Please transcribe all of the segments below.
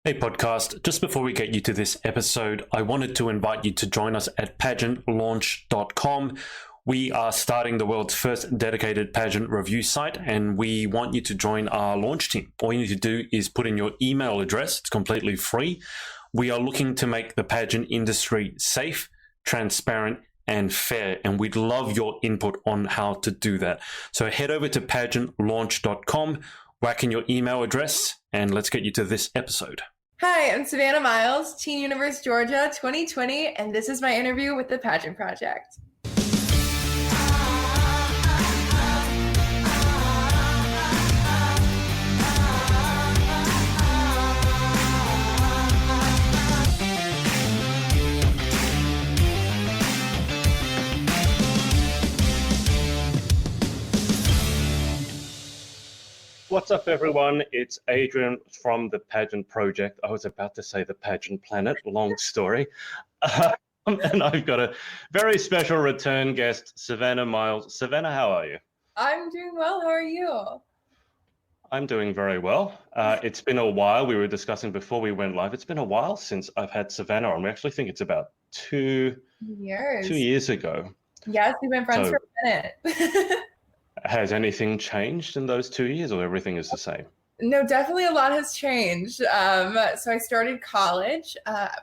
Hey podcast, just before we get you to this episode, I wanted to invite you to join us at pageantlaunch.com. We are starting the world's first dedicated pageant review site, and we want you to join our launch team. All you need to do is put in your email address. It's completely free. We are looking to make the pageant industry safe, transparent, and fair, and we'd love your input on how to do that. So head over to pageantlaunch.com, whack in your email address, and let's get you to this episode. Hi, I'm Savannah Miles, Teen Universe Georgia 2020, and this is my interview with the Pageant Project. What's up, everyone? It's Adrian from the Pageant Project. I was about to say the Pageant Planet, long story. And I've got a very special return guest, Savannah Miles. Savannah, how are you? I'm doing well. How are you? I'm doing very well. It's been a while. We were discussing before we went live. It's been a while since I've had Savannah on. We actually think it's about two years ago. Yes, we've been friends for a minute. Has anything changed in those 2 years, or everything is the same? No, definitely a lot has changed. So I started college.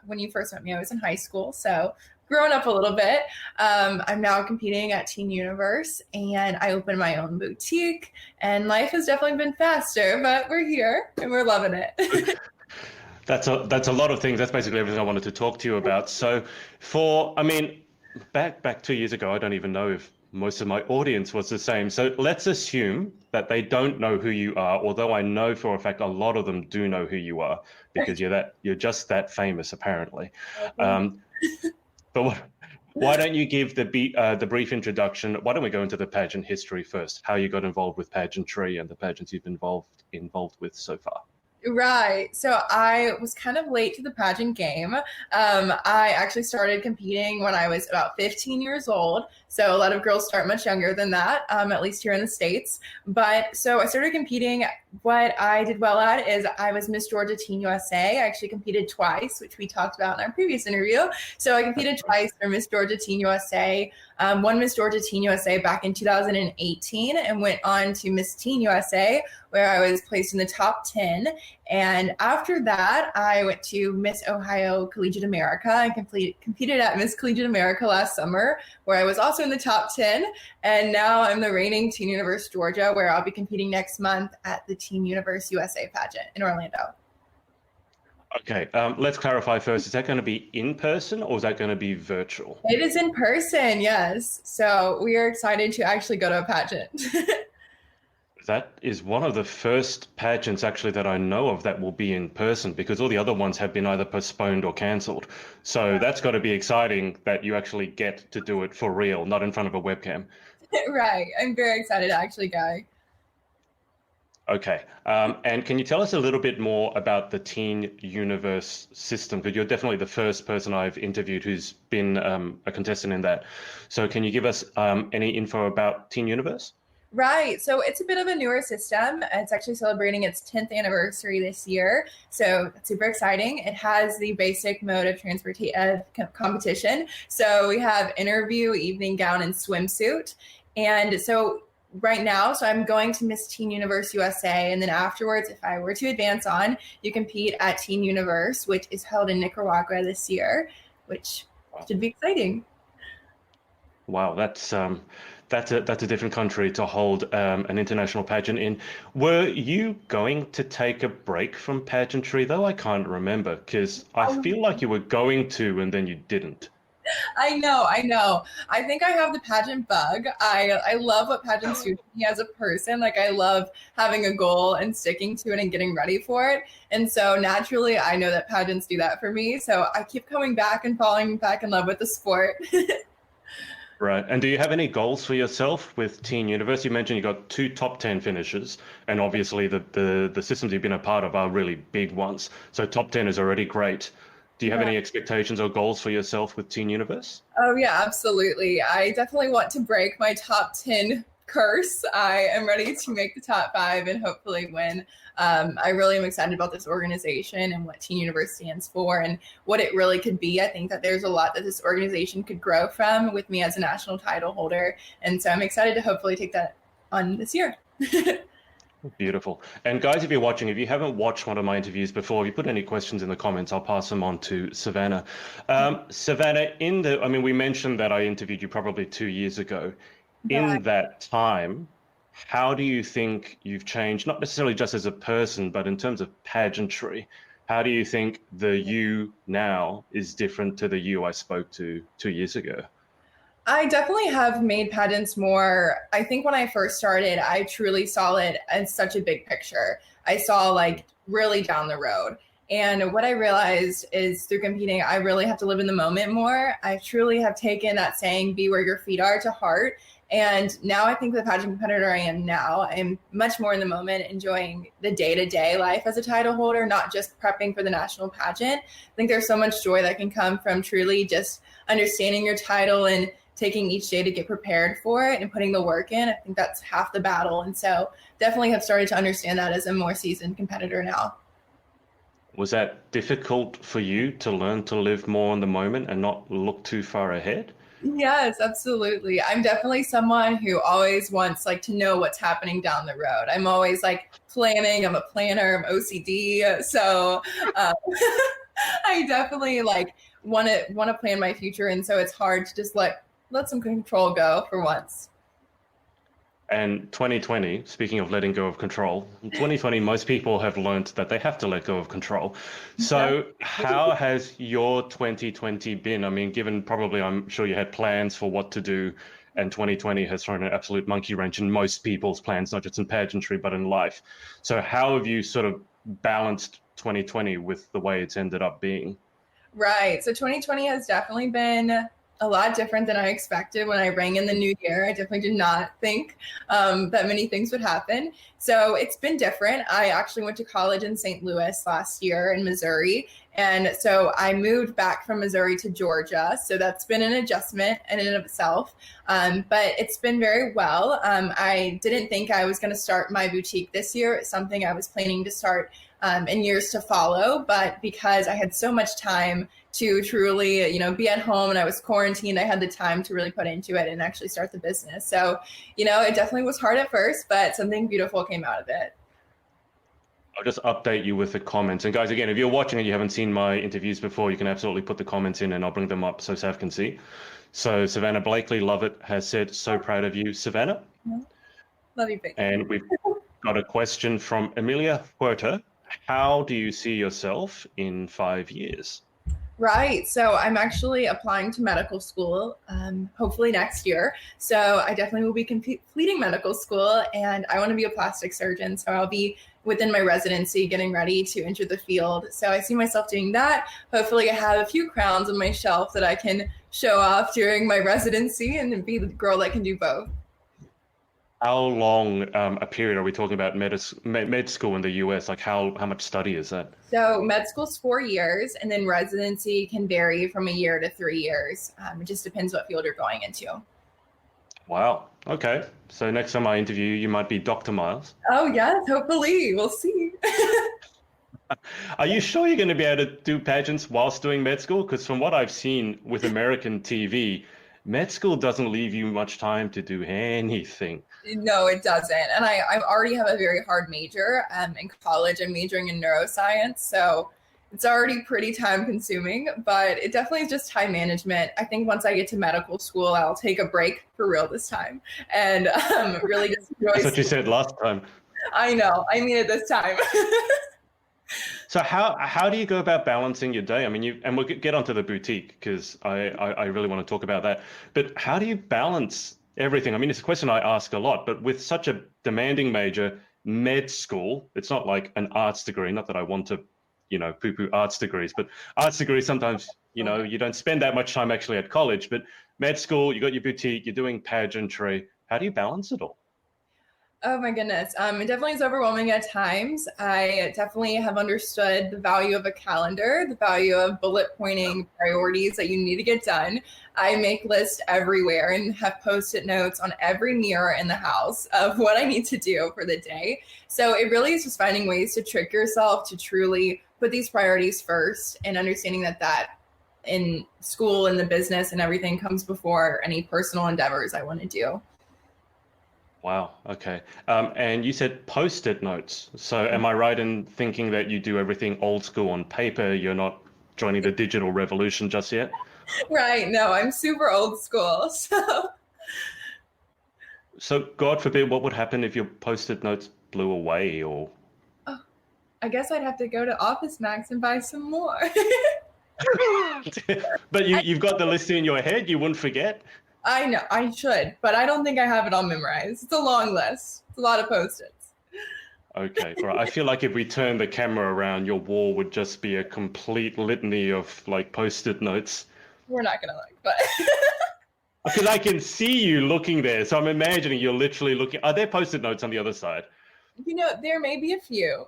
When you first met me, I was in high school, so grown up a little bit. I'm now competing at Teen Universe, and I opened my own boutique, and life has definitely been faster, but we're here, and we're loving it. That's a lot of things. That's basically everything I wanted to talk to you about. So back 2 years ago, I don't even know if most of my audience was the same. So let's assume that they don't know who you are, although I know for a fact a lot of them do know who you are because you're just that famous, apparently. But why don't you give the brief introduction? Why don't we go into the pageant history first? How you got involved with pageantry and the pageants you've been involved with so far. Right. So I was kind of late to the pageant game. I actually started competing when I was about 15 years old. So a lot of girls start much younger than that, at least here in the States. But so I started competing. What I did well at is I was Miss Georgia Teen USA. I actually competed twice, which we talked about in our previous interview. So I competed twice for Miss Georgia Teen USA. Won Miss Georgia Teen USA back in 2018 and went on to Miss Teen USA, where I was placed in the top 10. And after that, I went to Miss Ohio Collegiate America. I competed at Miss Collegiate America last summer, where I was also in the top 10. And now I'm the reigning Teen Universe Georgia, where I'll be competing next month at the Teen Universe USA pageant in Orlando. Okay, let's clarify first. Is that going to be in person or is that going to be virtual? It is in person, yes. So we are excited to actually go to a pageant. That is one of the first pageants actually that I know of that will be in person, because all the other ones have been either postponed or cancelled. So that's got to be exciting that you actually get to do it for real, not in front of a webcam. Right. I'm very excited to actually go. Okay. And can you tell us a little bit more about the Teen Universe system? Because you're definitely the first person I've interviewed who's been a contestant in that. So can you give us any info about Teen Universe? Right. So it's a bit of a newer system. It's actually celebrating its 10th anniversary this year. So it's super exciting. It has the basic mode of competition. So we have interview, evening gown, and swimsuit. And so right now, so I'm going to Miss Teen Universe USA. And then afterwards, if I were to advance on, you compete at Teen Universe, which is held in Nicaragua this year, which should be exciting. Wow, that's a different country to hold an international pageant in. Were you going to take a break from pageantry though? I can't remember, because I feel like you were going to and then you didn't. I know. I think I have the pageant bug. I love what pageants do to me as a person. Like, I love having a goal and sticking to it and getting ready for it. And so naturally, I know that pageants do that for me. So I keep coming back and falling back in love with the sport. Right. And do you have any goals for yourself with Teen Universe? You mentioned you got 2 top 10 finishes, and obviously the systems you've been a part of are really big ones. So top 10 is already great. Do you have any expectations or goals for yourself with Teen Universe? Oh, yeah, absolutely. I definitely want to break my top 10 curse. I am ready to make the top 5 and hopefully win. I really am excited about this organization and what Teen Universe stands for and what it really could be. I think that there's a lot that this organization could grow from with me as a national title holder. And so I'm excited to hopefully take that on this year. Beautiful. And guys, if you're watching, if you haven't watched one of my interviews before, if you put any questions in the comments, I'll pass them on to Savannah. Savannah, we mentioned that I interviewed you probably 2 years ago. In that time, how do you think you've changed, not necessarily just as a person, but in terms of pageantry? How do you think the you now is different to the you I spoke to 2 years ago? I definitely have made pageants more. I think when I first started, I truly saw it as such a big picture. I saw like really down the road. And what I realized is through competing, I really have to live in the moment more. I truly have taken that saying, be where your feet are, to heart. And now I think the pageant competitor I am now, I'm much more in the moment, enjoying the day-to-day life as a title holder, not just prepping for the national pageant. I think there's so much joy that can come from truly just understanding your title and taking each day to get prepared for it and putting the work in. I think that's half the battle. And so definitely have started to understand that as a more seasoned competitor now. Was that difficult for you to learn to live more in the moment and not look too far ahead? Yes, absolutely. I'm definitely someone who always wants like to know what's happening down the road. I'm always like planning. I'm a planner. I'm OCD. So I definitely like want to plan my future. And so it's hard to just let some control go for once. And 2020, speaking of letting go of control, in 2020, most people have learned that they have to let go of control. So how has your 2020 been? I mean, given probably, I'm sure you had plans for what to do, and 2020 has thrown an absolute monkey wrench in most people's plans, not just in pageantry, but in life. So how have you sort of balanced 2020 with the way it's ended up being? Right. So 2020 has definitely been a lot different than I expected when I rang in the new year. I definitely did not think that many things would happen. So it's been different. I actually went to college in St. Louis last year in Missouri. And so I moved back from Missouri to Georgia. So that's been an adjustment in and of itself. But it's been very well. I didn't think I was going to start my boutique this year. It's something I was planning to start in years to follow. But because I had so much time to truly, be at home and I was quarantined, I had the time to really put into it and actually start the business. So, it definitely was hard at first, but something beautiful came out of it. I'll just update you with the comments. And guys, again, if you're watching and you haven't seen my interviews before, you can absolutely put the comments in and I'll bring them up so Sav can see. So Savannah Blakely, love it, has said, so proud of you, Savannah. Love you, Vic. And we've got a question from Emilia Huerta. How do you see yourself in 5 years? Right. So I'm actually applying to medical school, hopefully next year. So I definitely will be completing medical school and I want to be a plastic surgeon. So I'll be within my residency getting ready to enter the field. So I see myself doing that. Hopefully I have a few crowns on my shelf that I can show off during my residency and be the girl that can do both. How long a period are we talking about med school in the US? Like how much study is that? So med school's 4 years and then residency can vary from a year to 3 years. It just depends what field you're going into. Wow. Okay. So next time I interview you, you might be Dr. Miles. Oh yes, hopefully. We'll see. Are you sure you're going to be able to do pageants whilst doing med school? Because from what I've seen with American TV, med school doesn't leave you much time to do anything. No, it doesn't. And I already have a very hard major. In college, I'm majoring in neuroscience. So it's already pretty time consuming, but it definitely is just time management. I think once I get to medical school, I'll take a break for real this time and really just enjoy. That's what you said last time. I know. I mean it this time. So how do you go about balancing your day? I mean, and we'll get onto the boutique because I really want to talk about that. But how do you balance everything? I mean, it's a question I ask a lot, but with such a demanding major, med school, it's not like an arts degree. Not that I want to, poo-poo arts degrees, but arts degrees sometimes, you don't spend that much time actually at college. But med school, you got your boutique, you're doing pageantry. How do you balance it all? Oh my goodness. It definitely is overwhelming at times. I definitely have understood the value of a calendar, the value of bullet pointing priorities that you need to get done. I make lists everywhere and have post-it notes on every mirror in the house of what I need to do for the day. So it really is just finding ways to trick yourself to truly put these priorities first and understanding that in school and the business and everything comes before any personal endeavors I want to do. Wow. Okay. And you said post-it notes. So am I right in thinking that you do everything old school on paper? You're not joining the digital revolution just yet? Right. No, I'm super old school. So God forbid, what would happen if your post-it notes blew away or? Oh, I guess I'd have to go to Office Max and buy some more. But you've got the list in your head, you wouldn't forget? I know, I should, but I don't think I have it all memorized. It's a long list. It's a lot of Post-its. Okay, all right. I feel like if we turn the camera around, your wall would just be a complete litany of like post-it notes. We're not gonna look, but Because I can see you looking there, so I'm imagining you're literally looking. Are there post-it notes on the other side? there may be a few.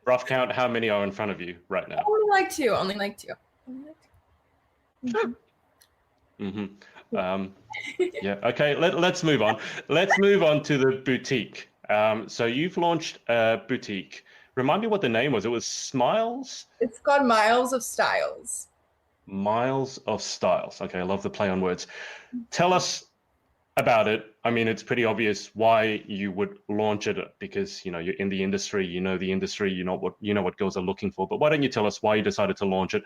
Rough count, how many are in front of you right now? Only like two. Only like two. Yeah. Okay. Let's move on. Let's move on to the boutique. So you've launched a boutique. Remind me what the name was. It was Smiles? It's called Miles of Styles. Miles of Styles. Okay. I love the play on words. Tell us about it. I mean, it's pretty obvious why you would launch it because, you're in the industry, the industry, you know what girls are looking for. But why don't you tell us why you decided to launch it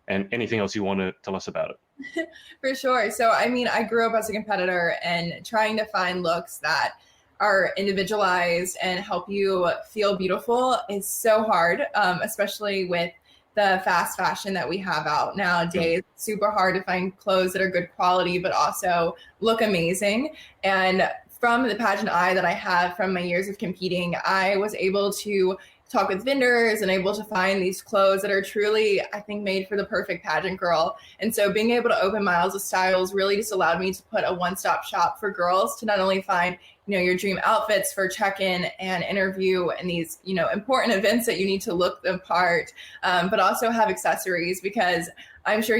and anything else you want to tell us about it? For sure. So, I mean, I grew up as a competitor and trying to find looks that are individualized and help you feel beautiful is so hard, especially with the fast fashion that we have out nowadays. It's super hard to find clothes that are good quality, but also look amazing. And from the pageant eye that I have from my years of competing, I was able to talk with vendors and able to find these clothes that are truly, I think, made for the perfect pageant girl. And so being able to open Miles of Styles really just allowed me to put a one-stop shop for girls to not only find, your dream outfits for check-in and interview and these, important events that you need to look the part, but also have accessories because I'm sure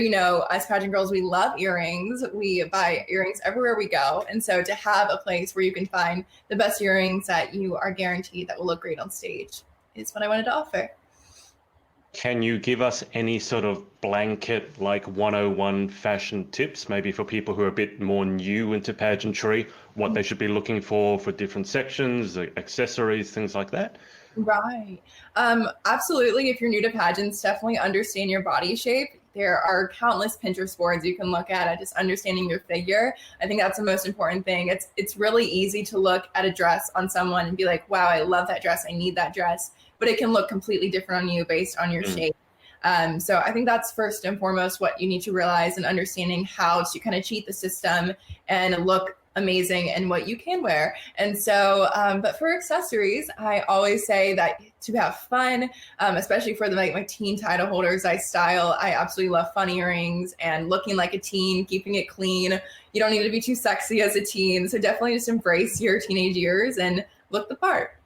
as pageant girls, we love earrings. We buy earrings everywhere we go. And so to have a place where you can find the best earrings that you are guaranteed that will look great on stage is what I wanted to offer. Can you give us any sort of blanket, like 101 fashion tips, maybe for people who are a bit more new into pageantry, what they should be looking for different sections, accessories, things like that? Right. Absolutely. If you're new to pageants, definitely understand your body shape. There are countless Pinterest boards you can look at just understanding your figure. I think that's the most important thing. It's really easy to look at a dress on someone and be like, wow, I love that dress. I need that dress. But it can look completely different on you based on your shape. So I think that's first and foremost what you need to realize and understanding how to kind of cheat the system and look amazing in what you can wear. And so, but for accessories, I always say that to have fun, especially for my teen title holders, I absolutely love fun earrings and looking like a teen, keeping it clean. You don't need to be too sexy as a teen. So definitely just embrace your teenage years and look the part.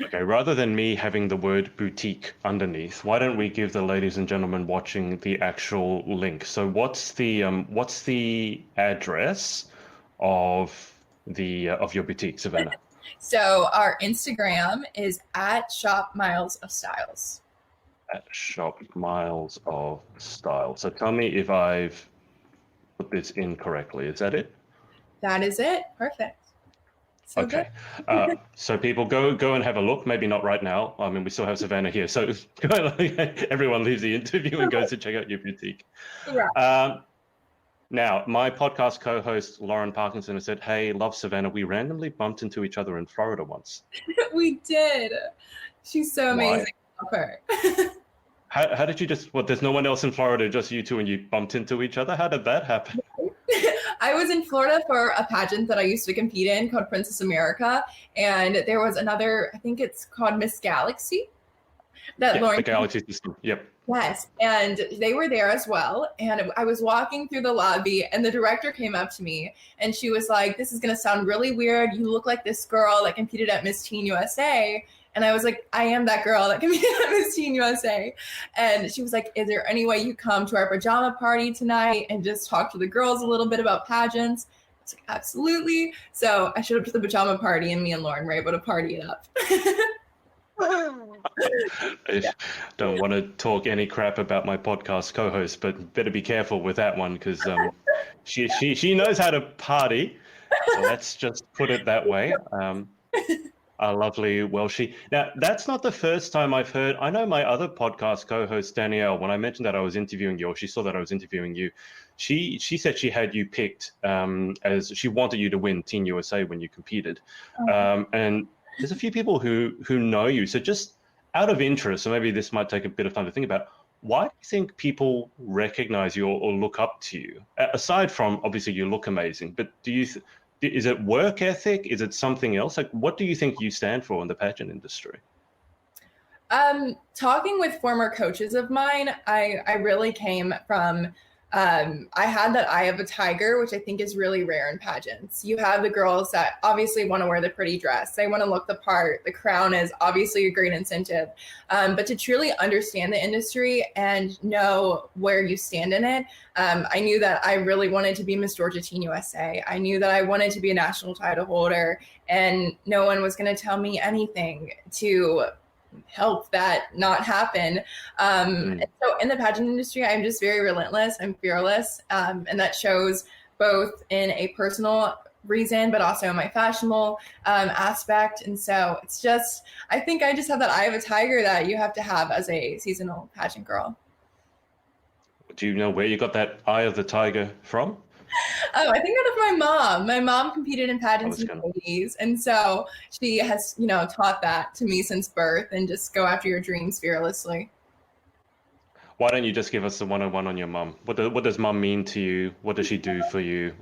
Okay, rather than me having the word boutique underneath, why don't we give the ladies and gentlemen watching the actual link? So what's the address of your boutique, Savannah? So our Instagram is at Shop Miles of Styles. At Shop Miles of Style. So tell me if I've put this in correctly. Is that it? That is it. Perfect. So okay. So people go and have a look. Maybe not right now. I mean, we still have Savannah here. So everyone leaves the interview and goes to check out your boutique. Right. Now, my podcast co-host, Lauren Parkinson, has said, hey, love Savannah. We randomly bumped into each other in Florida once. We did. She's so amazing. Love her. How did you there's no one else in Florida, just you two, and you bumped into each other? How did that happen? I was in Florida for a pageant that I used to compete in called Princess America. And there was another, I think it's called Miss Galaxy. that Yeah, Lauren. the Galaxy system. Yep. Yes, and they were there as well. And I was walking through the lobby, and the director came up to me, and she was like, "This is going to sound really weird. You look like this girl that competed at Miss Teen USA." And I was like, "I am that girl that competed at Miss Teen USA." And she was like, "Is there any way you come to our pajama party tonight and just talk to the girls a little bit about pageants?" I was like, "Absolutely." So I showed up to the pajama party, and me and Lauren were able to party it up. I don't want to talk any crap about my podcast co-host, but better be careful with that one because she knows how to party. Let's just put it that way. A lovely Welshie. Now, that's not the first time I've heard. I know my other podcast co-host Danielle. When I mentioned that I was interviewing you, or she saw that I was interviewing you, she said she had you picked as she wanted you to win Teen USA when you competed, and there's a few people who know you. So just out of interest, so maybe this might take a bit of time to think about, why do you think people recognize you or look up to you? Aside from, obviously, you look amazing, but is it work ethic? Is it something else? Like, what do you think you stand for in the pageant industry? Talking with former coaches of mine, I really came from, I had that eye of a tiger, which I think is really rare in pageants. You have the girls that obviously want to wear the pretty dress. They want to look the part. The crown is obviously a great incentive. But to truly understand the industry and know where you stand in it, I knew that I really wanted to be Miss Georgia Teen USA. I knew that I wanted to be a national title holder, and no one was going to tell me anything to help that not happen. And so in the pageant industry, I'm just very relentless. I'm fearless. And that shows both in a personal reason, but also in my fashionable aspect. And so it's just, I think I just have that eye of a tiger that you have to have as a seasonal pageant girl. Do you know where you got that eye of the tiger from? Oh, I think out of my mom. My mom competed in pageants in the 80s. And so she has, taught that to me since birth, and just go after your dreams fearlessly. Why don't you just give us the 101 on your mom? What does mom mean to you? What does she do for you?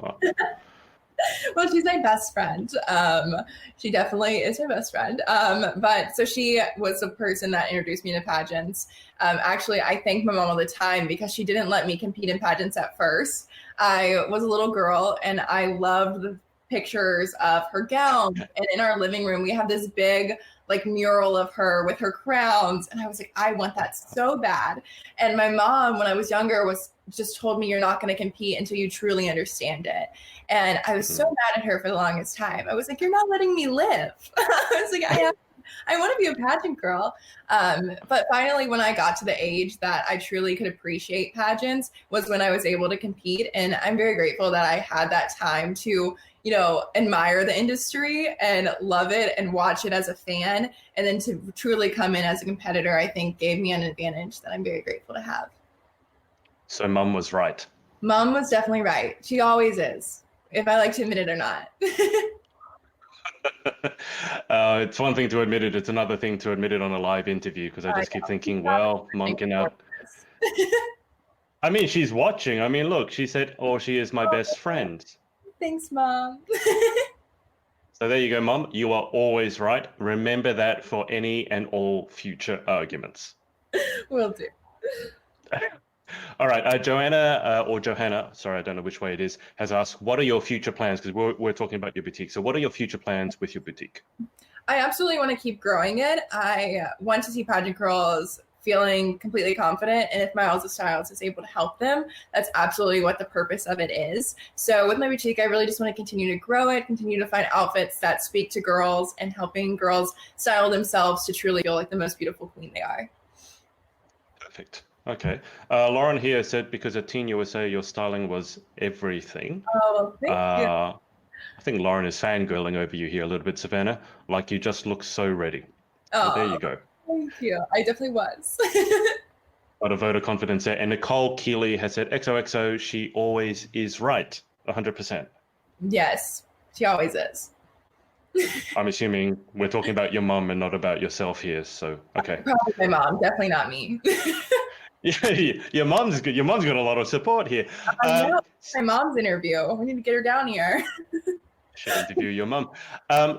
Well, she's my best friend. She definitely is my best friend. But so she was the person that introduced me to pageants. Actually, I thank my mom all the time because she didn't let me compete in pageants at first. I was a little girl and I loved the pictures of her gown. And in our living room, we have this big mural of her with her crowns. And I was like, I want that so bad. And my mom, when I was younger, was just told me, you're not going to compete until you truly understand it. And I was so mad at her for the longest time. I was like, you're not letting me live. I was like, I want to be a pageant girl. But finally, when I got to the age that I truly could appreciate pageants was when I was able to compete. And I'm very grateful that I had that time to, admire the industry and love it and watch it as a fan. And then to truly come in as a competitor, I think gave me an advantage that I'm very grateful to have. So mom was right. Mom was definitely right. She always is, if I like to admit it or not. It's one thing to admit it. It's another thing to admit it on a live interview, because I just keep thinking, well, mom can out. I mean, she's watching. I mean, look, she said, she is my best friend. Thanks, Mom. So there you go, Mom. You are always right. Remember that for any and all future arguments. Will do. All right. Joanna, or Johanna, sorry, I don't know which way it is, has asked, what are your future plans? Because we're talking about your boutique. So what are your future plans with your boutique? I absolutely want to keep growing it. I want to see pageant girls feeling completely confident. And if Miles of Styles is able to help them, that's absolutely what the purpose of it is. So with my boutique, I really just want to continue to grow it, continue to find outfits that speak to girls and helping girls style themselves to truly feel like the most beautiful queen they are. Perfect. Okay. Lauren here said, because at Teen USA, your styling was everything. Oh, thank you. I think Lauren is fangirling over you here a little bit, Savannah. Like, you just look so ready. Oh, so there you go. Thank you. I definitely was. A lot of voter confidence there. And Nicole Keeley has said, XOXO, she always is right. 100%. Yes, she always is. I'm assuming we're talking about your mom and not about yourself here. So, okay. Probably my mom, definitely not me. Yeah, your mom's good. Your mom's got a lot of support here. I know. My mom's interview. We need to get her down here. Should interview your mom.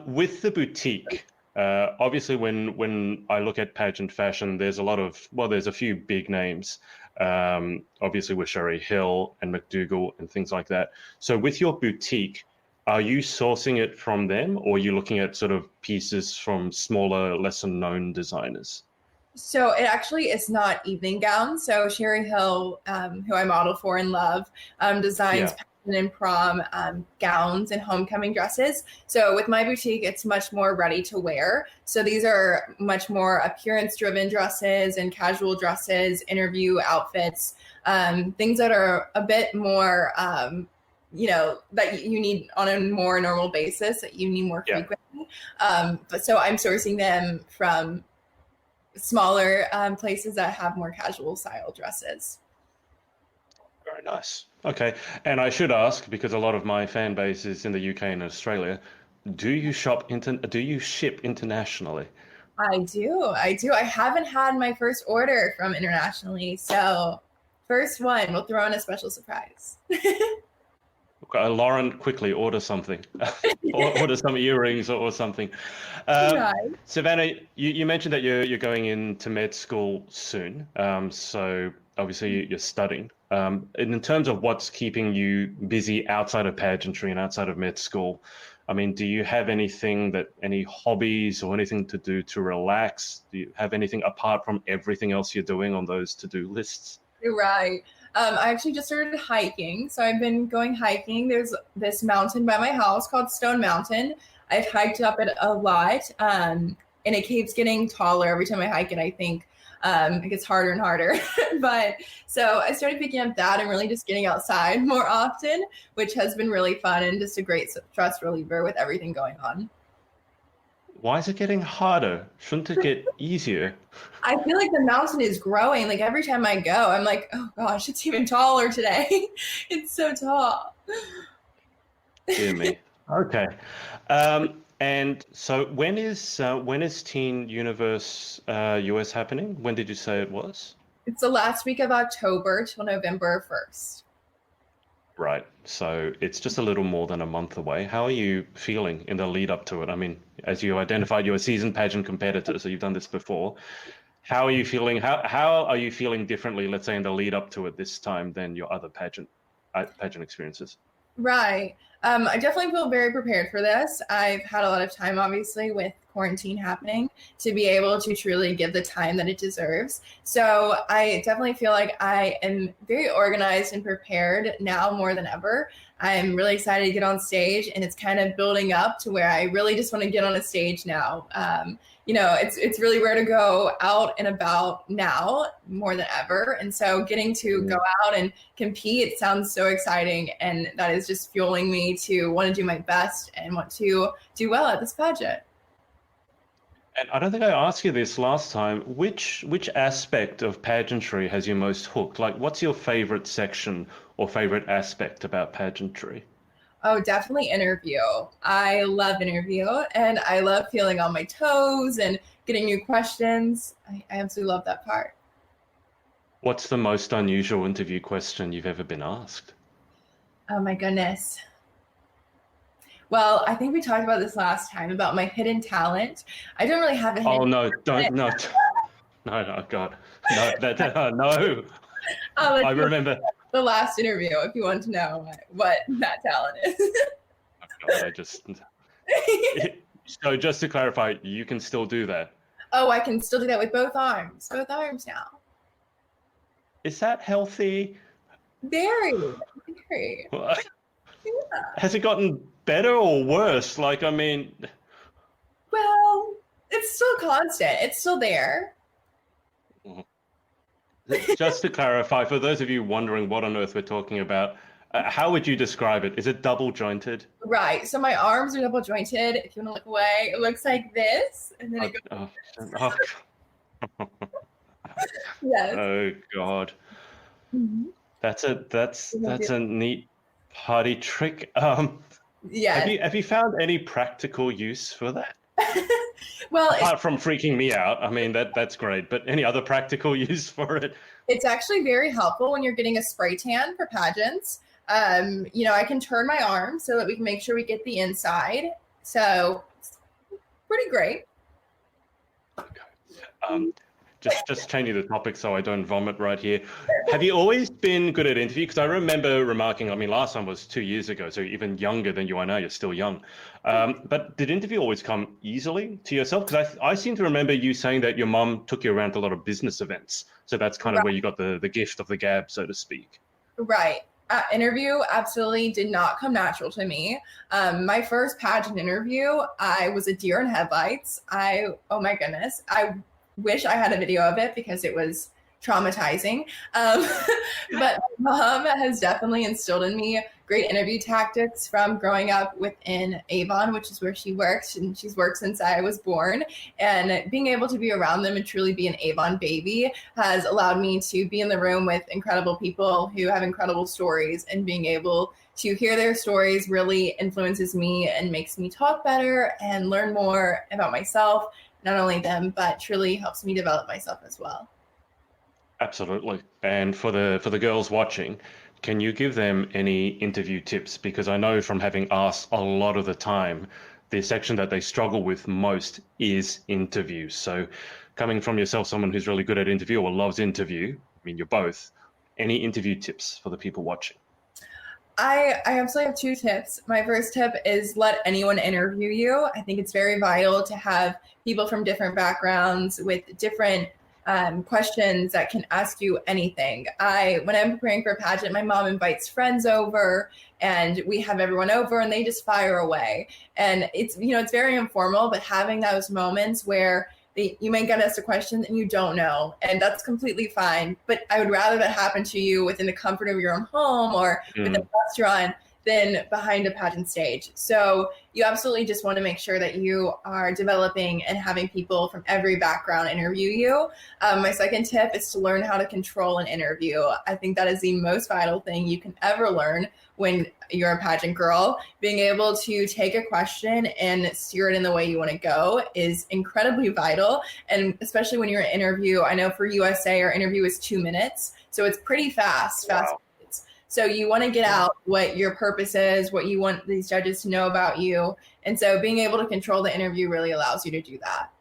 With the boutique, Obviously, when I look at pageant fashion, there's there's a few big names. Obviously, with Sherry Hill and McDougall and things like that. So, with your boutique, are you sourcing it from them, or are you looking at sort of pieces from smaller, lesser known designers? So it actually is not evening gowns. So Sherry Hill, who I model for and love, designs Yeah. pageant and prom gowns and homecoming dresses. So with my boutique, it's much more ready to wear. So these are much more appearance-driven dresses and casual dresses, interview outfits, things that are a bit more, that you need on a more normal basis, that you need more Yeah. frequently. But so I'm sourcing them from smaller places that have more casual style dresses. Very nice. Okay. And I should ask, because a lot of my fan base is in the UK and Australia, do you ship internationally? I do. I haven't had my first order from internationally. So first one, we'll throw in a special surprise. Lauren, quickly order something. Order some earrings or something. Right. Savannah, you mentioned that you're going into med school soon. So obviously you're studying. And in terms of what's keeping you busy outside of pageantry and outside of med school, I mean, do you have any hobbies or anything to do to relax? Do you have anything apart from everything else you're doing on those to-do lists? You're right. I actually just started hiking. So I've been going hiking. There's this mountain by my house called Stone Mountain. I've hiked up it a lot. And it keeps getting taller every time I hike it, I think. It gets harder and harder. But so I started picking up that and really just getting outside more often, which has been really fun and just a great stress reliever with everything going on. Why is it getting harder? Shouldn't it get easier? I feel like the mountain is growing. Like every time I go, I'm like, oh gosh, it's even taller today. It's so tall. Dear me. Okay. And so when is Teen Universe US happening? When did you say it was? It's the last week of October till November 1st. Right. So it's just a little more than a month away. How are you feeling in the lead up to it? I mean, as you identified, you're a seasoned pageant competitor, so you've done this before. How are you feeling? How are you feeling differently, let's say, in the lead up to it this time than your other pageant experiences? Right. I definitely feel very prepared for this. I've had a lot of time, obviously, with quarantine happening to be able to truly give the time that it deserves. So I definitely feel like I am very organized and prepared now more than ever. I'm really excited to get on stage, and it's kind of building up to where I really just want to get on a stage now. It's really rare to go out and about now more than ever. And so getting to go out and compete sounds so exciting. And that is just fueling me to want to do my best and want to do well at this pageant. And I don't think I asked you this last time. Which aspect of pageantry has you most hooked? Like, what's your favorite section or favorite aspect about pageantry? Oh, definitely interview. I love interview, and I love feeling on my toes and getting new questions. I absolutely love that part. What's the most unusual interview question you've ever been asked? Oh my goodness. Well, I think we talked about this last time about my hidden talent. I don't really have a hidden Oh no, talent. no, God, no. I'll I let you remember. the last interview if you want to know what that talent is. God, So just to clarify, you can still do that. Oh, I can still do that with both arms. Both arms now. Is that healthy? Very, very. Yeah. Has it gotten better or worse? Like, I mean, Well, it's still constant. It's still there. just to clarify, for those of you wondering what on earth we're talking about, how would you describe it? Is it double jointed? Right. So my arms are double jointed. If you want to look away, it looks like this, and then it goes. Yes. Oh God. Mm-hmm. That's a neat party trick. Yes. Have you found any practical use for that? Well, Apart from freaking me out, I mean that's great. But any other practical use for it? it's actually very helpful when you're getting a spray tan for pageants. I can turn my arm so that we can make sure we get the inside. So it's pretty great. Just changing the topic so I don't vomit right here. Have you always been good at interview? Because I remember remarking, I mean, last time was 2 years ago, so even younger than you are now, you're still young. But did interview always come easily to yourself? Because I seem to remember you saying that your mum took you around to a lot of business events. So that's kind of where you got the gift of the gab, so to speak. Right. Interview absolutely did not come natural to me. My first pageant interview, I was a deer in headlights. Oh my goodness. I wish I had a video of it because it was traumatizing. But mom has definitely instilled in me great interview tactics from growing up within Avon, which is where she works, and she's worked since I was born. And being able to be around them and truly be an Avon baby has allowed me to be in the room with incredible people who have incredible stories, and being able to hear their stories really influences me and makes me talk better and learn more about myself, not only them, but truly helps me develop myself as well. Absolutely. And for the girls watching, can you give them any interview tips? Because I know from having asked a lot of the time, the section that they struggle with most is interviews. So coming from yourself, someone who's really good at interview or loves interview, I mean, you're both, any interview tips for the people watching? I absolutely have two tips. My first tip is let anyone interview you. I think it's very vital to have people from different backgrounds with different questions that can ask you anything. When I'm preparing for a pageant, my mom invites friends over and we have everyone over and they just fire away. And it's very informal, but having those moments where you may get asked a question and you don't know, and that's completely fine. But I would rather that happen to you within the comfort of your own home or within a restaurant than behind a pageant stage. So you absolutely just want to make sure that you are developing and having people from every background interview you. My second tip is to learn how to control an interview. I think that is the most vital thing you can ever learn when you're a pageant girl. Being able to take a question and steer it in the way you want to go is incredibly vital. And especially when you're in an interview, I know for USA, our interview is 2 minutes. So it's pretty fast. Wow. So you want to get out what your purpose is, what you want these judges to know about you. And so being able to control the interview really allows you to do that.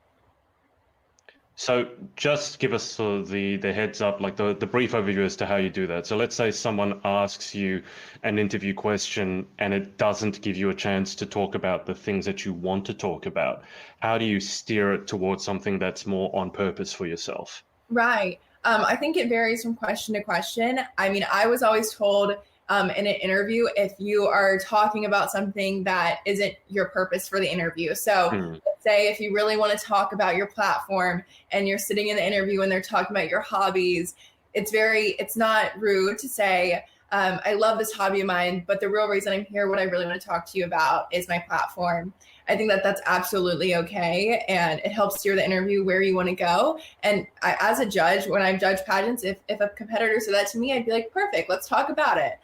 So just give us sort of the heads up, like the brief overview as to how you do that. So let's say someone asks you an interview question and it doesn't give you a chance to talk about the things that you want to talk about. How do you steer it towards something that's more on purpose for yourself? Right. I think it varies from question to question. I mean, I was always told in an interview, if you are talking about something that isn't your purpose for the interview. So let's say if you really want to talk about your platform and you're sitting in the interview and they're talking about your hobbies, it's not rude to say, I love this hobby of mine, but the real reason I'm here, what I really want to talk to you about is my platform. I think that that's absolutely okay. And it helps steer the interview where you want to go. And as a judge, when I judge pageants, if a competitor said that to me, I'd be like, perfect, let's talk about it.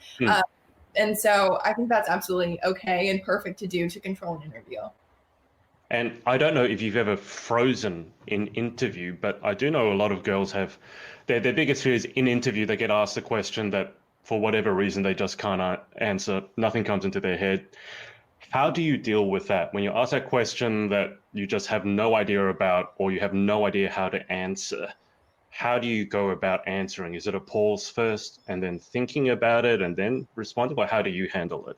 And so I think that's absolutely okay and perfect to do to control an interview. And I don't know if you've ever frozen in interview, but I do know a lot of girls have their biggest fear is in interview, they get asked a question that for whatever reason, they just can't answer. Nothing comes into their head. How do you deal with that when you ask that question that you just have no idea about or you have no idea how to answer? How do you go about answering? Is it a pause first and then thinking about it and then responding, or how do you handle it?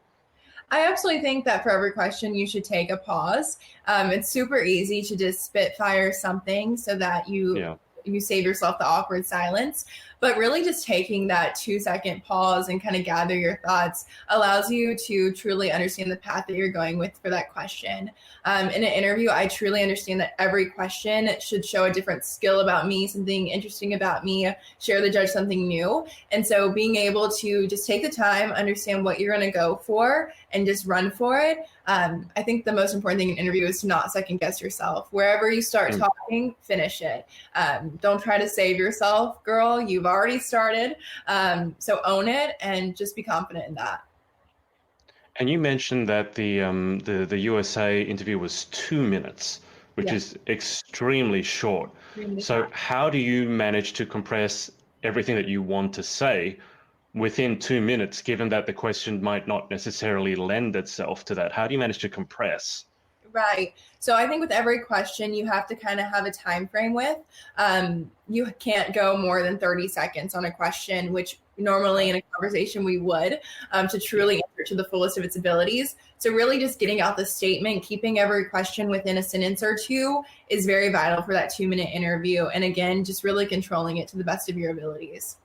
I absolutely think that for every question, you should take a pause. It's super easy to just spitfire something so that you save yourself the awkward silence. But really just taking that 2-second pause and kind of gather your thoughts allows you to truly understand the path that you're going with for that question. In an interview, I truly understand that every question should show a different skill about me, something interesting about me, share the judge something new. And so being able to just take the time, understand what you're going to go for, and just run for it. I think the most important thing in an interview is to not second guess yourself. Wherever you start talking, finish it. Don't try to save yourself, girl. You've already started. So own it and just be confident in that. And you mentioned that the USA interview was 2 minutes, which is extremely short. So how do you manage to compress everything that you want to say within 2 minutes, given that the question might not necessarily lend itself to that? How do you manage to compress? Right. So I think with every question, you have to kind of have a time frame with. You can't go more than 30 seconds on a question, which normally in a conversation we would, to truly answer to the fullest of its abilities. So really just getting out the statement, keeping every question within a sentence or two is very vital for that 2-minute interview. And again, just really controlling it to the best of your abilities.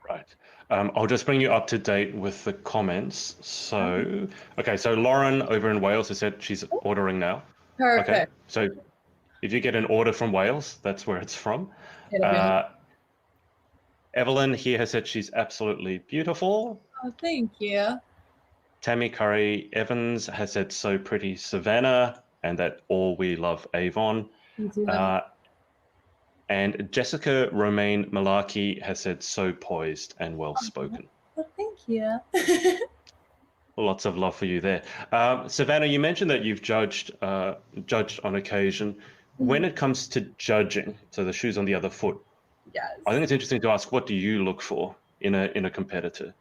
Right. I'll just bring you up to date with the comments. So, okay, so Lauren over in Wales has said she's ordering now. Perfect. Okay, so if you get an order from Wales, that's where it's from. Evelyn here has said she's absolutely beautiful. Oh, thank you. Tammy Curry Evans has said so pretty Savannah, and that all we love Avon. And Jessica Romaine Malarkey has said so poised and well spoken. Well, thank you. Lots of love for you there. Savannah, you mentioned that you've judged on occasion. When it comes to judging, so the shoes on the other foot, Yes. I think it's interesting to ask, what do you look for in a competitor?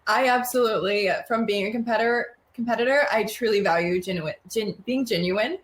I absolutely, from being a competitor, I truly value being genuine.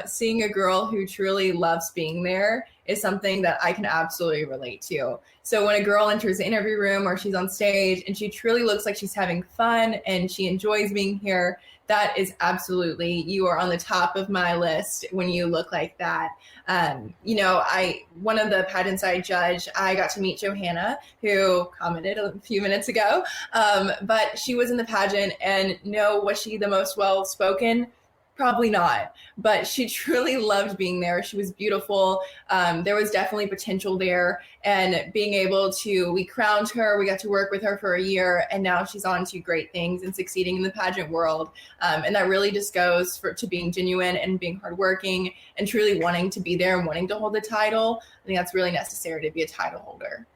Seeing a girl who truly loves being there is something that I can absolutely relate to. So when a girl enters the interview room or she's on stage and she truly looks like she's having fun and she enjoys being here, that is absolutely, you are on the top of my list when you look like that. One of the pageants I judged, I got to meet Johanna, who commented a few minutes ago, but she was in the pageant, and was she the most well-spoken? Probably not, but she truly loved being there. She was beautiful. There was definitely potential there, and being able to, we crowned her, we got to work with her for a year, and now she's on to great things and succeeding in the pageant world. And that really just goes to being genuine and being hardworking and truly wanting to be there and wanting to hold the title. I think that's really necessary to be a title holder.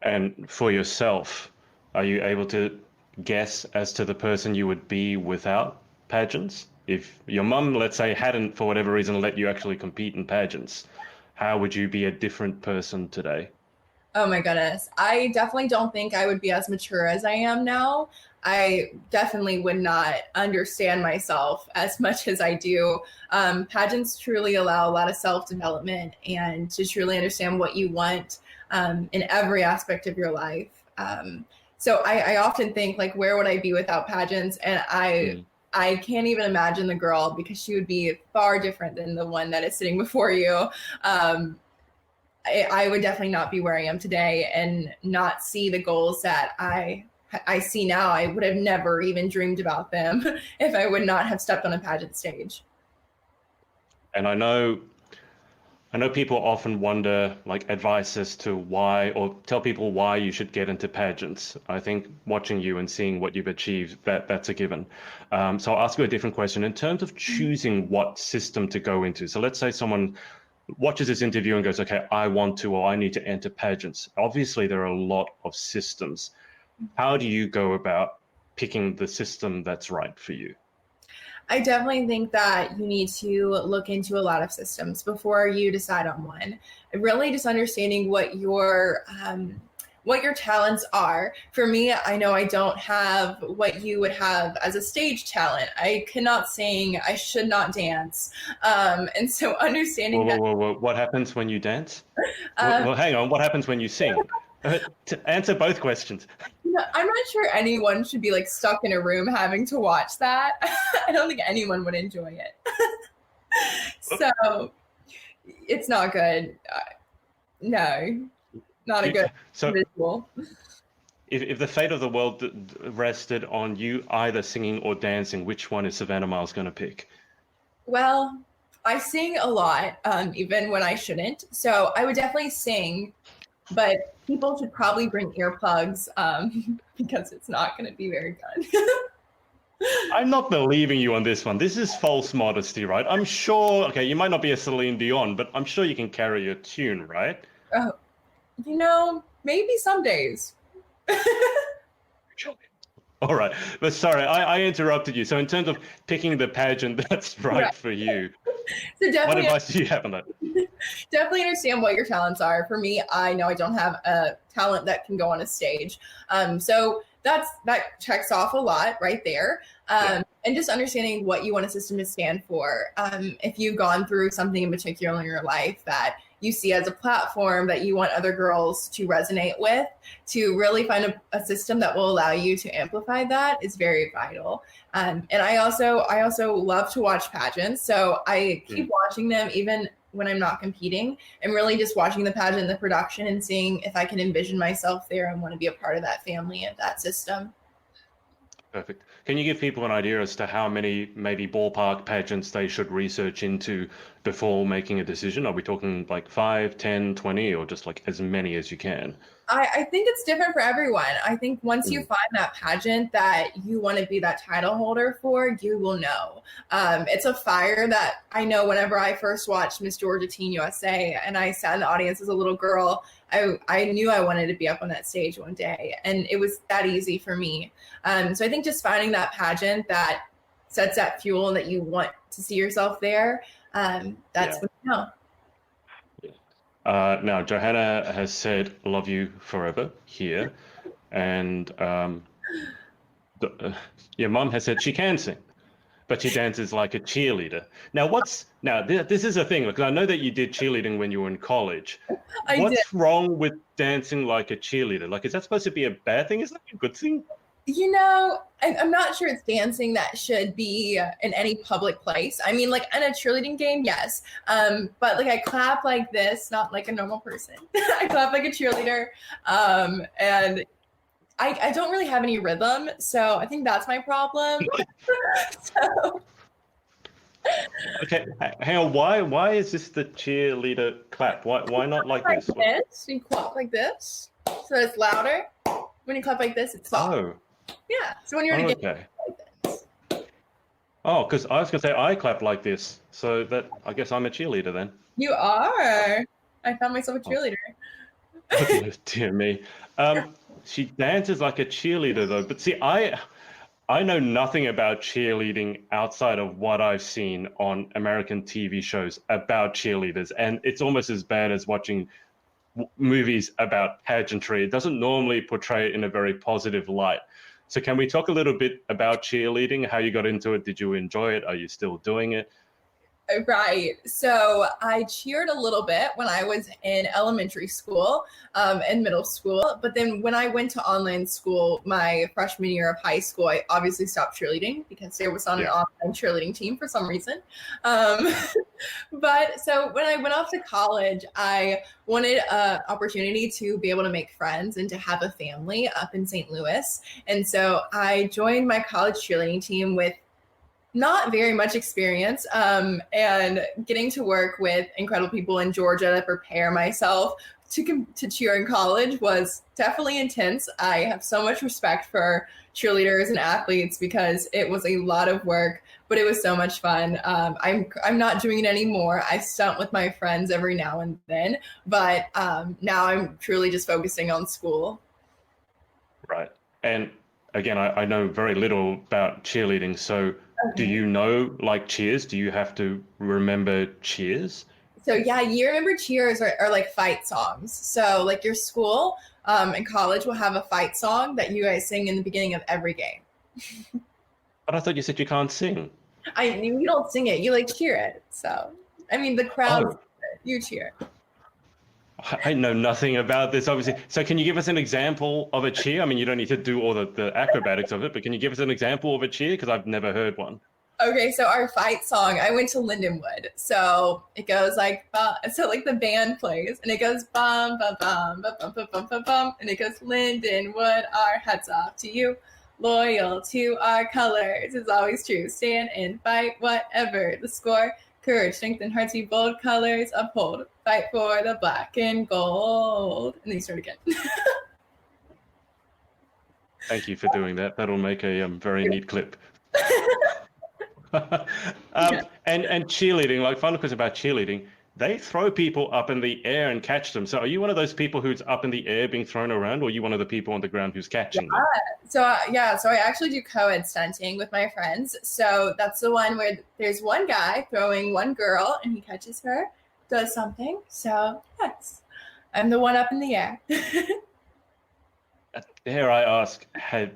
And for yourself, are you able to guess as to the person you would be without pageants? If your mum, let's say, hadn't for whatever reason let you actually compete in pageants, how would you be a different person today? Oh my goodness. I definitely don't think I would be as mature as I am now. I definitely would not understand myself as much as I do. Pageants truly allow a lot of self-development and to truly understand what you want in every aspect of your life. So I often think, like, where would I be without pageants? And I can't even imagine the girl, because she would be far different than the one that is sitting before you. I would definitely not be where I am today and not see the goals that I see now. I would have never even dreamed about them if I would not have stepped on a pageant stage. And I know people often wonder, like, advice as to why, or tell people why you should get into pageants. I think watching you and seeing what you've achieved, that's a given. So I'll ask you a different question. In terms of choosing what system to go into, so let's say someone watches this interview and goes, okay, I want to, or I need to enter pageants. Obviously, there are a lot of systems. How do you go about picking the system that's right for you? I definitely think that you need to look into a lot of systems before you decide on one. Really just understanding what your talents are. For me, I know I don't have what you would have as a stage talent. I cannot sing. I should not dance. And so understanding Whoa. What happens when you dance? Well, hang on. What happens when you sing? To answer both questions. I'm not sure anyone should be, like, stuck in a room having to watch that. I don't think anyone would enjoy it. So it's not good. No, not a good visual. If the fate of the world rested on you either singing or dancing, which one is Savannah Miles going to pick? Well, I sing a lot, even when I shouldn't. So I would definitely sing, but people should probably bring earplugs because it's not going to be very good. I'm not believing you on this one. This is false modesty, right? I'm sure, okay, you might not be a Celine Dion, but I'm sure you can carry a tune, right? Maybe some days. All right. But sorry, I interrupted you. So in terms of picking the pageant that's right for you, so what advice do you have on that? Definitely understand what your talents are. For me, I know I don't have a talent that can go on a stage. So that checks off a lot right there. And just understanding what you want a system to stand for. If you've gone through something in particular in your life that you see as a platform that you want other girls to resonate with, to really find a system that will allow you to amplify that is very vital. And I also love to watch pageants. So I keep watching them even when I'm not competing, and really just watching the pageant, the production, and seeing if I can envision myself there and want to be a part of that family and that system. Perfect. Can you give people an idea as to how many maybe ballpark pageants they should research into before making a decision? Are we talking like 5, 10, 20, or just like as many as you can? I think it's different for everyone. I think once you find that pageant that you want to be that title holder for, you will know. It's a fire that I know whenever I first watched Miss Georgia Teen USA and I sat in the audience as a little girl, I knew I wanted to be up on that stage one day, and it was that easy for me. So I think just finding that pageant that sets that fuel and that you want to see yourself there, that's what you know. Now, Johanna has said, love you forever here. And your mom has said she can sing, but she dances like a cheerleader. Now, this is a thing, because I know that you did cheerleading when you were in college. What's wrong with dancing like a cheerleader? Like, is that supposed to be a bad thing? Is that a good thing? You know, I'm not sure it's dancing that should be in any public place. I mean, like in a cheerleading game, yes. But like I clap like this, not like a normal person. I clap like a cheerleader. And I don't really have any rhythm. So I think that's my problem. So. Okay, hang on. Why is this the cheerleader clap? Why not like this? You clap like this, so it's louder. When you clap like this, it's soft. Oh. Yeah. So when you're in a game, like this. Oh, because I was gonna say I clap like this, so that I guess I'm a cheerleader then. You are. I found myself a cheerleader. Oh, dear me. She dances like a cheerleader though, but see, I know nothing about cheerleading outside of what I've seen on American TV shows about cheerleaders, and it's almost as bad as watching movies about pageantry. It doesn't normally portray it in a very positive light. So can we talk a little bit about cheerleading, how you got into it? Did you enjoy it? Are you still doing it? Right. So I cheered a little bit when I was in elementary school and middle school. But then when I went to online school, my freshman year of high school, I obviously stopped cheerleading because there was not an online cheerleading team for some reason. But so when I went off to college, I wanted an opportunity to be able to make friends and to have a family up in St. Louis. And so I joined my college cheerleading team with not very much experience, and getting to work with incredible people in Georgia to prepare myself to cheer in college was definitely intense. I have so much respect for cheerleaders and athletes because it was a lot of work, but it was so much fun. I'm not doing it anymore. I stunt with my friends every now and then, but now I'm truly just focusing on school. Right. And again, I know very little about cheerleading, so do you know like cheers? Do you have to remember cheers? So yeah, you remember cheers are like fight songs. So like your school and college will have a fight song that you guys sing in the beginning of every game. But I thought you said you can't sing. You don't sing it, you like cheer it. So I mean the crowd, you cheer. I know nothing about this, obviously. So can you give us an example of a cheer? I mean, you don't need to do all the acrobatics of it, but can you give us an example of a cheer? Because I've never heard one. Okay, so our fight song, I went to Lindenwood. So it goes like, so like the band plays, and it goes bum, bum, bum, bum, bum, bum, bum, bum, bum, and it goes Lindenwood, our hats off to you. Loyal to our colors is always true. Stand and fight, whatever the score. Courage, strength, and hearts, you bold colors uphold. Fight for the black and gold. And then you start again. Thank you for doing that. That'll make a very neat clip. And cheerleading, like final question about cheerleading, they throw people up in the air and catch them. So are you one of those people who's up in the air being thrown around, or are you one of the people on the ground who's catching them? So I actually do co-ed stunting with my friends. So that's the one where there's one guy throwing one girl and he catches her, does something. So yes, I'm the one up in the air. dare I ask,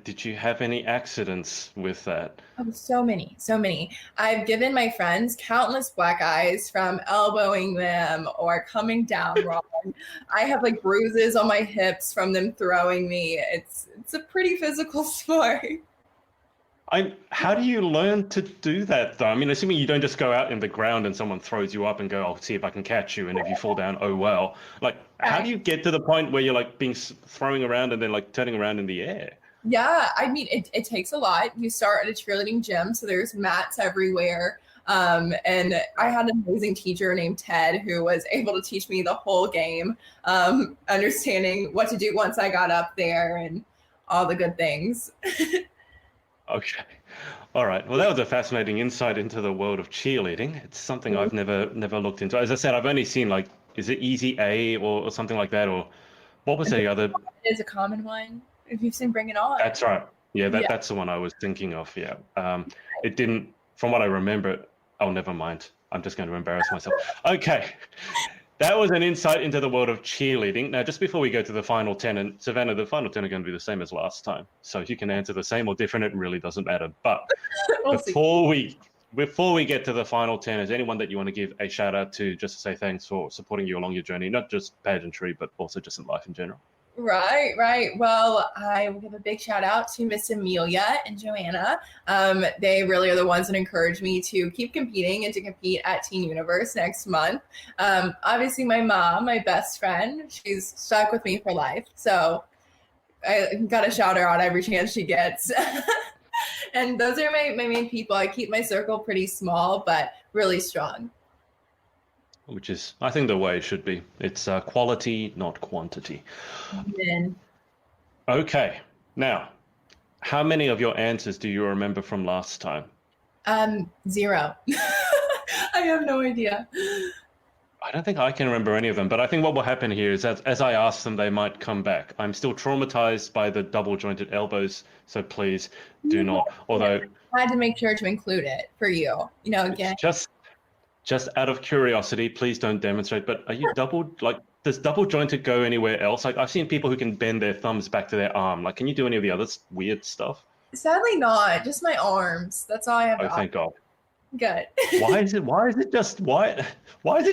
did you have any accidents with that? Oh, so many, so many. I've given my friends countless black eyes from elbowing them or coming down wrong. I have like bruises on my hips from them throwing me. It's a pretty physical sport. How do you learn to do that though? I mean, assuming you don't just go out in the ground and someone throws you up and go, I'll see if I can catch you. And if you fall down, oh well. Like, how do you get to the point where you're like being throwing around and then like turning around in the air? Yeah, I mean, it takes a lot. You start at a cheerleading gym, so there's mats everywhere. And I had an amazing teacher named Ted who was able to teach me the whole game, understanding what to do once I got up there and all the good things. Okay. All right. Well, that was a fascinating insight into the world of cheerleading. It's something I've never looked into. As I said, I've only seen like, is it Easy A or something like that? Or what was the other? It is a common one. If you've seen Bring It On. That's right. Yeah, that's the one I was thinking of. Yeah. It didn't, from what I remember, oh, never mind. I'm just going to embarrass myself. Okay. That was an insight into the world of cheerleading. Now, just before we go to the final 10, and Savannah, the final 10 are going to be the same as last time. So if you can answer the same or different, it really doesn't matter. But before we get to the final 10, is anyone that you want to give a shout out to just to say thanks for supporting you along your journey, not just pageantry, but also just in life in general? Right. Well, I will give a big shout out to Miss Amelia and Joanna. They really are the ones that encouraged me to keep competing and to compete at Teen Universe next month. Obviously, my mom, my best friend, she's stuck with me for life. So I got to shout her out every chance she gets. And those are my main people. I keep my circle pretty small, but really strong. Which is, I think, the way it should be. It's quality, not quantity. Amen. Okay. Now, how many of your answers do you remember from last time? 0. I have no idea. I don't think I can remember any of them, but I think what will happen here is that as I ask them, they might come back. I'm still traumatized by the double jointed elbows, so please do not. Although I had to make sure to include it for you. Again. Just out of curiosity, please don't demonstrate, but are you does double jointed go anywhere else? Like, I've seen people who can bend their thumbs back to their arm. Like, can you do any of the other weird stuff? Sadly not, just my arms. That's all I have. Oh, thank God. Good. Why is it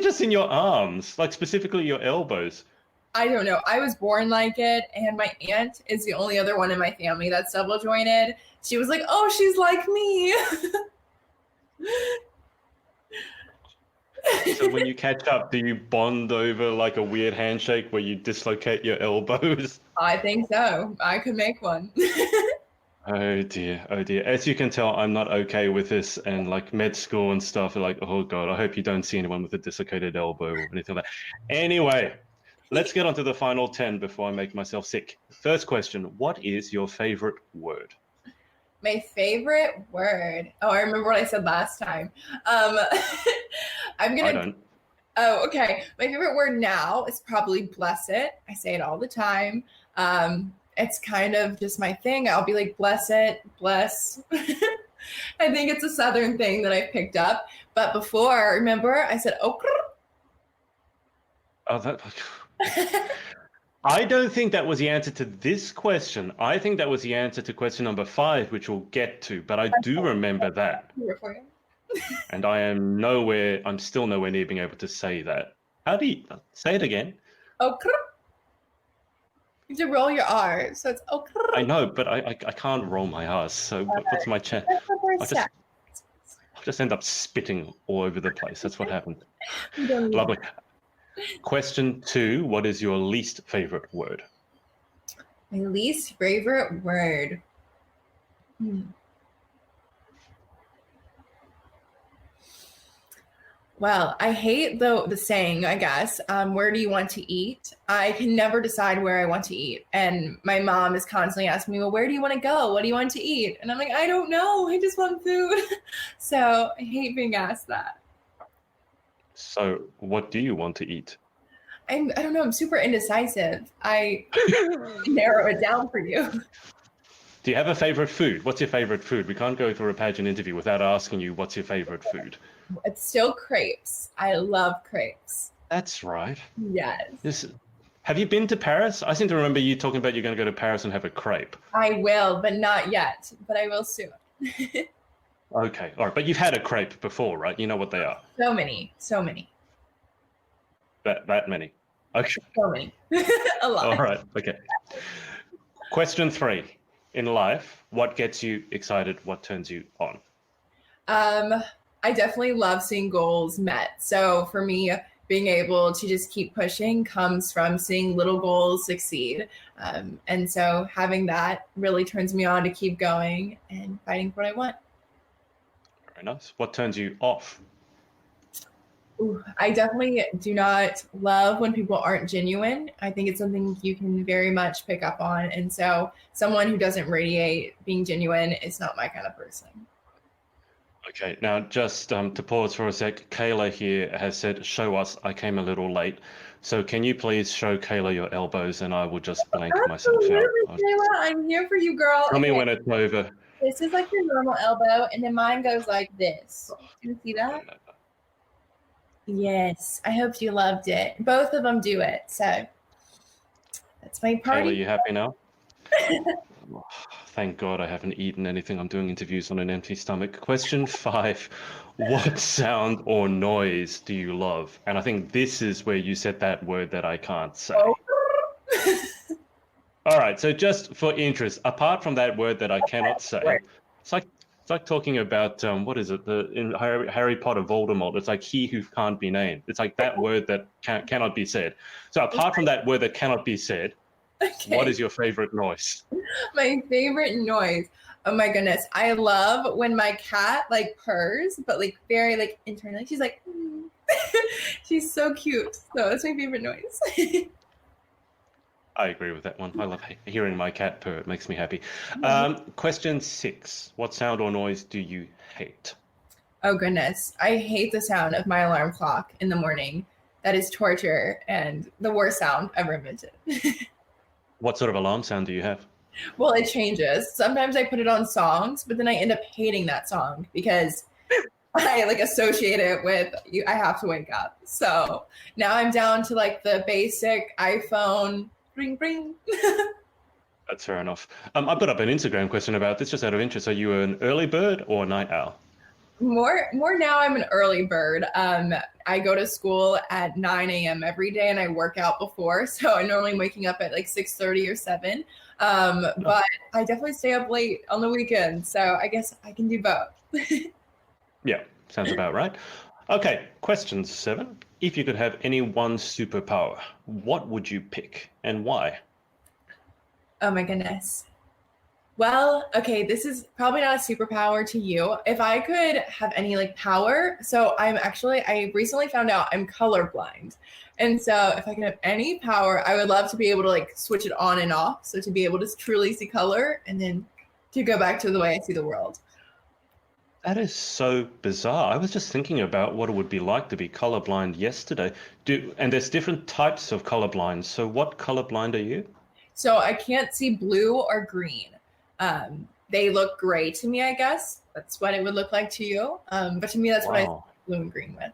just in your arms? Like, specifically your elbows? I don't know. I was born like it, and my aunt is the only other one in my family that's double jointed. She was like, oh, she's like me. So when you catch up, do you bond over like a weird handshake where you dislocate your elbows? I think so. I could make one. Oh dear. As you can tell, I'm not okay with this, and like med school and stuff. Like, oh God, I hope you don't see anyone with a dislocated elbow or anything like that. Anyway, let's get on to the final 10 before I make myself sick. First question, what is your favorite word? My favorite word. Oh, I remember what I said last time. I don't. Oh, okay. My favorite word now is probably bless it. I say it all the time. It's kind of just my thing. I'll be like, bless it, bless. I think it's a Southern thing that I picked up. But before, remember, I said okra. Oh, that. I don't think that was the answer to this question. I think that was the answer to question number 5, which we'll get to. But I do remember that. And I'm still nowhere near being able to say that. How do you say it again? Okra. You have to roll your R's, so it's okra. I know, but I can't roll my R's. So what's my chance? I'll just end up spitting all over the place. That's what happened. Lovely. Question 2, what is your least favorite word? My least favorite word. Well, I hate the saying, I guess, where do you want to eat? I can never decide where I want to eat. And my mom is constantly asking me, well, where do you want to go? What do you want to eat? And I'm like, I don't know. I just want food. So I hate being asked that. So what do you want to eat? I don't know. I'm super indecisive. I narrow it down for you. Do you have a favorite food? What's your favorite food? We can't go through a pageant interview without asking you what's your favorite food. It's still crepes. I love crepes. That's right. Yes. Have you been to Paris? I seem to remember you talking about you're going to go to Paris and have a crepe. I will, but not yet. But I will soon. Okay, all right. But you've had a crepe before, right? You know what they are. So many. That many. Okay. So many. A lot. All right. Okay. Question 3. In life, what gets you excited? What turns you on? I definitely love seeing goals met. So for me, being able to just keep pushing comes from seeing little goals succeed. And so having that really turns me on to keep going and fighting for what I want. Very nice. What turns you off? Ooh, I definitely do not love when people aren't genuine. I think it's something you can very much pick up on. And so someone who doesn't radiate being genuine is not my kind of person. Okay, now just to pause for a sec, Kayla here has said, show us, I came a little late. So can you please show Kayla your elbows and I will just blank myself out. Kayla, I'm here for you, girl. Tell me when it's over. This is like your normal elbow, and then mine goes like this. Do you see that? Yes, I hope you loved it. Both of them do it, so that's my party. Kayla, you happy now? Thank God I haven't eaten anything. I'm doing interviews on an empty stomach. Question 5, what sound or noise do you love? And I think this is where you said that word that I can't say. Oh. All right, so just for interest, apart from that word that I cannot say, it's like talking about what is it? In Harry Potter, Voldemort. It's like he who can't be named. It's like that word that cannot be said. So apart from that word that cannot be said, Okay. what is your favorite noise? My favorite noise. Oh my goodness. I love when my cat like purrs, but like very like internally. She's like, she's so cute. So that's my favorite noise. I agree with that one. I love hearing my cat purr. It makes me happy. Question 6. What sound or noise do you hate? Oh goodness. I hate the sound of my alarm clock in the morning. That is torture and the worst sound ever invented. What sort of alarm sound do you have? Well, it changes. Sometimes I put it on songs, but then I end up hating that song because I like associate it with I have to wake up. So now I'm down to like the basic iPhone ring ring. That's fair enough. I put up an Instagram question about this just out of interest. Are you an early bird or a night owl? More now I'm an early bird. I go to school at 9 a.m. every day and I work out before. So I'm normally waking up at like 6:30 or 7. But I definitely stay up late on the weekend. So I guess I can do both. Yeah, sounds about right. Okay, question 7. If you could have any one superpower, what would you pick and why? Oh my goodness. Well, okay, this is probably not a superpower to you. If I could have any like power, so I recently found out I'm colorblind. And so if I could have any power, I would love to be able to like switch it on and off. So to be able to truly see color and then to go back to the way I see the world. That is so bizarre. I was just thinking about what it would be like to be colorblind yesterday. And there's different types of colorblind. So what colorblind are you? So I can't see blue or green. They look gray to me, I guess. That's what it would look like to you. But to me, that's what I see blue and green with.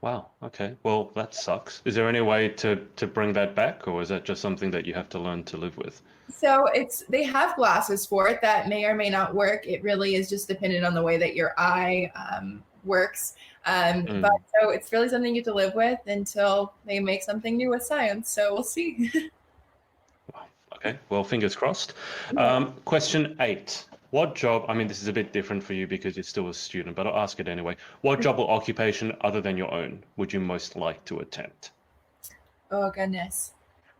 Wow. Okay. Well, that sucks. Is there any way to bring that back, or is that just something that you have to learn to live with? So they have glasses for it that may or may not work. It really is just dependent on the way that your eye works. But so it's really something you have to live with until they make something new with science. So we'll see. Okay, well, fingers crossed. Question 8. What job, I mean, this is a bit different for you because you're still a student, but I'll ask it anyway. What job or occupation other than your own would you most like to attempt? Oh, goodness.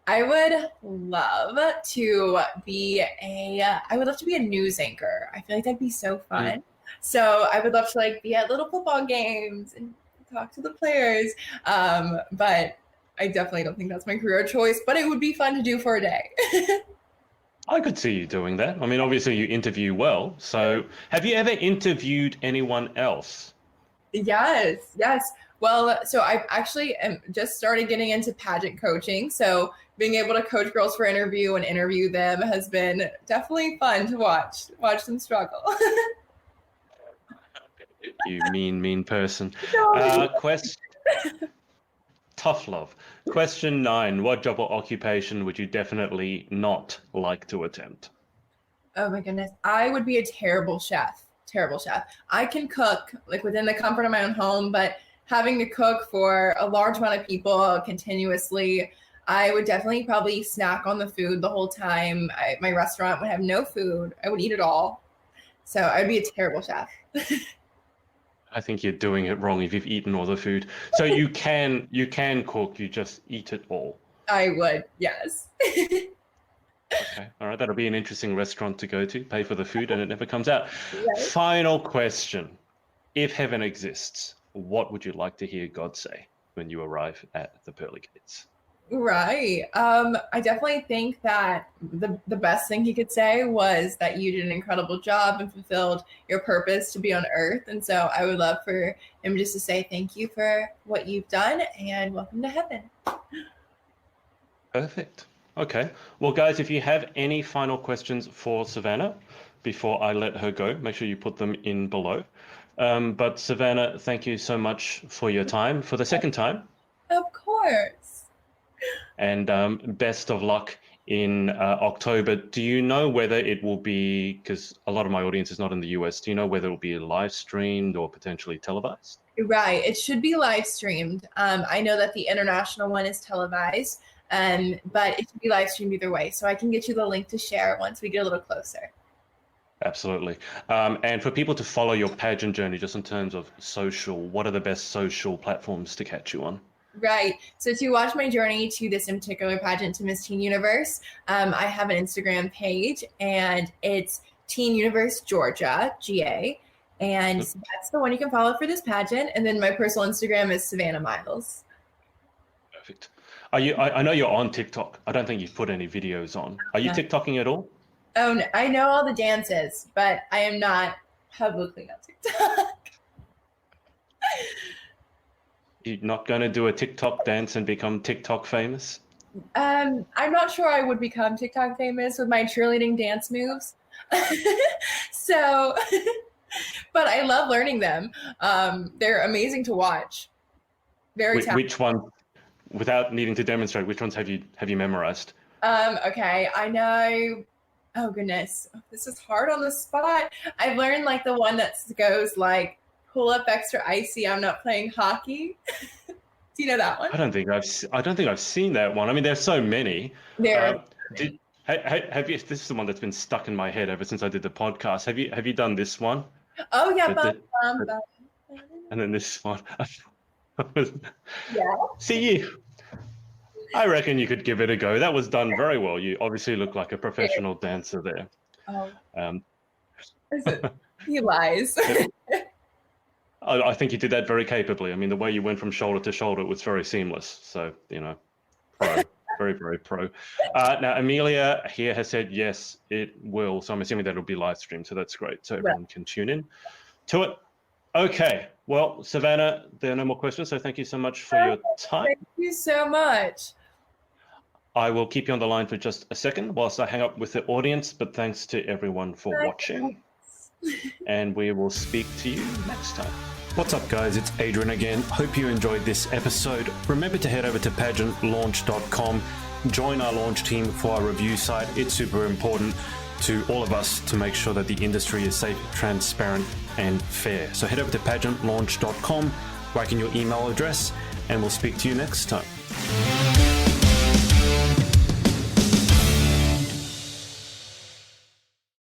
I would love to be a news anchor. I feel like that'd be so fun. So I would love to like be at little football games and talk to the players. But I definitely don't think that's my career choice, but it would be fun to do for a day. I could see you doing that. I mean, obviously you interview well. So have you ever interviewed anyone else? Yes. Well, so I've actually just started getting into pageant coaching. So being able to coach girls for interview and interview them has been definitely fun to watch them struggle. You mean person. No. Tough love. Question 9. What job or occupation would you definitely not like to attempt? Oh my goodness. I would be a terrible chef. Terrible chef. I can cook like within the comfort of my own home, but having to cook for a large amount of people continuously, I would definitely probably snack on the food the whole time. My restaurant would have no food. I would eat it all. So I'd be a terrible chef. I think you're doing it wrong if you've eaten all the food. So you can cook, you just eat it all. I would, yes. Okay, all right, that'll be an interesting restaurant to go to, pay for the food and it never comes out. Right. Final question. If heaven exists, what would you like to hear God say when you arrive at the pearly gates? Right. I definitely think that the best thing he could say was that you did an incredible job and fulfilled your purpose to be on earth. And so I would love for him just to say thank you for what you've done and welcome to heaven. Perfect. Okay. Well, guys, if you have any final questions for Savannah before I let her go, make sure you put them in below. But Savannah, thank you so much for your time for the second time. Of course. And best of luck in October. Do you know whether it will be, because a lot of my audience is not in the US, do you know whether it will be live streamed or potentially televised? Right. It should be live streamed. I know that the international one is televised, but it should be live streamed either way. So I can get you the link to share once we get a little closer. Absolutely. And for people to follow your pageant journey, just in terms of social, what are the best social platforms to catch you on? Right. So to watch my journey to this in particular pageant to Miss Teen Universe, I have an Instagram page and it's Teen Universe Georgia, GA. And so that's the one you can follow for this pageant. And then my personal Instagram is Savannah Miles. Perfect. I know you're on TikTok. I don't think you've put any videos on. Are you TikToking at all? Oh, no, I know all the dances, but I am not publicly on TikTok. You're not going to do a TikTok dance and become TikTok famous? I'm not sure I would become TikTok famous with my cheerleading dance moves. So, but I love learning them. They're amazing to watch. Very talented. Which one, without needing to demonstrate, which ones have you memorized? Okay, I know. Oh goodness, this is hard on the spot. I've learned like the one that goes like pull up extra icy. I'm not playing hockey. Do you know that one? I don't think I've seen that one. I mean, there's so many. There. Have you? This is the one that's been stuck in my head ever since I did the podcast. Have you done this one? Oh yeah, and then this one. Yeah. See, I reckon you could give it a go. That was done very well. You obviously look like a professional dancer there. Oh. He lies. I think you did that very capably. I mean, the way you went from shoulder to shoulder was very seamless. So, pro, very, very pro. Now, Amelia here has said, yes, it will. So I'm assuming that it'll be live streamed. So that's great. So everyone can tune in to it. Okay. Well, Savannah, there are no more questions. So thank you so much for your time. Thank you so much. I will keep you on the line for just a second whilst I hang up with the audience. But thanks to everyone for watching. And we will speak to you next time. What's up, guys? It's Adrian again. Hope you enjoyed this episode. Remember to head over to pageantlaunch.com, join our launch team for our review site. It's super important to all of us to make sure that the industry is safe, transparent, and fair. So head over to pageantlaunch.com, write in your email address, and we'll speak to you next time.